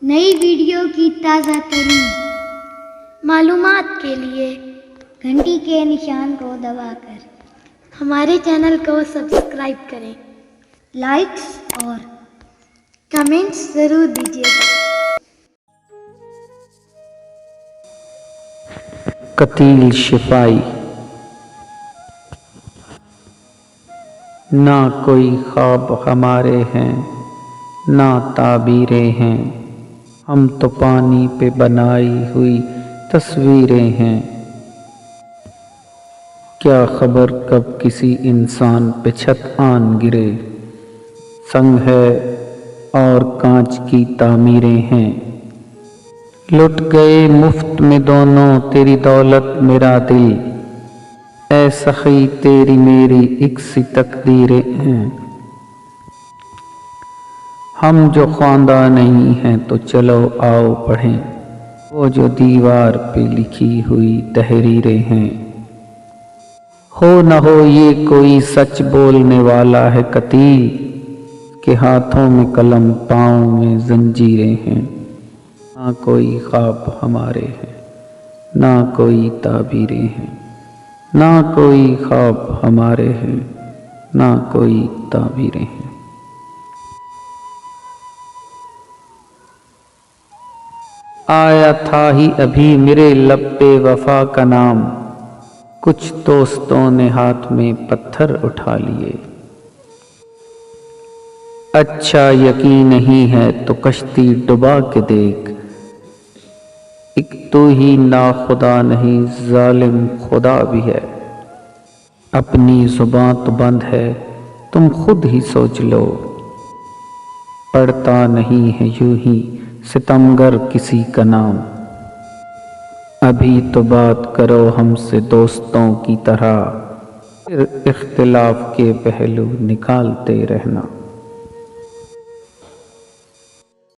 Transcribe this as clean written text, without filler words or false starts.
نئی ویڈیو کی تازہ ترین معلومات کے لیے گھنٹی کے نشان کو دبا کر ہمارے چینل کو سبسکرائب کریں، لائکس اور کمنٹس ضرور دیجیے گا۔ قتیل شفائی، نہ کوئی خواب ہمارے ہیں نہ تعبیریں ہیں، ہم تو پانی پہ بنائی ہوئی تصویریں ہیں۔ کیا خبر کب کسی انسان پہ چھت آن گرے، سنگ ہے اور کانچ کی تعمیریں ہیں۔ لٹ گئے مفت میں دونوں، تیری دولت میرا دل، اے سخی تیری میری ایک سی تقدیریں ہیں۔ ہم جو خواندہ نہیں ہیں تو چلو آؤ پڑھیں، وہ جو دیوار پہ لکھی ہوئی تحریریں ہیں۔ ہو نہ ہو یہ کوئی سچ بولنے والا ہے قتیل، کہ ہاتھوں میں قلم پاؤں میں زنجیریں ہیں۔ نہ کوئی خواب ہمارے ہیں نہ کوئی تعبیریں ہیں، نہ کوئی خواب ہمارے ہیں نہ کوئی تعبیریں ہیں۔ آیا تھا ہی ابھی میرے لب پہ وفا کا نام، کچھ دوستوں نے ہاتھ میں پتھر اٹھا لیے۔ اچھا یقین نہیں ہے تو کشتی ڈبا کے دیکھ، ایک تو ہی ناخدا نہیں ظالم خدا بھی ہے۔ اپنی زباں تو بند ہے تم خود ہی سوچ لو، پڑھتا نہیں ہے یوں ہی ستمگر کسی کا نام۔ ابھی تو بات کرو ہم سے دوستوں کی طرح، پھر اختلاف کے پہلو نکالتے رہنا۔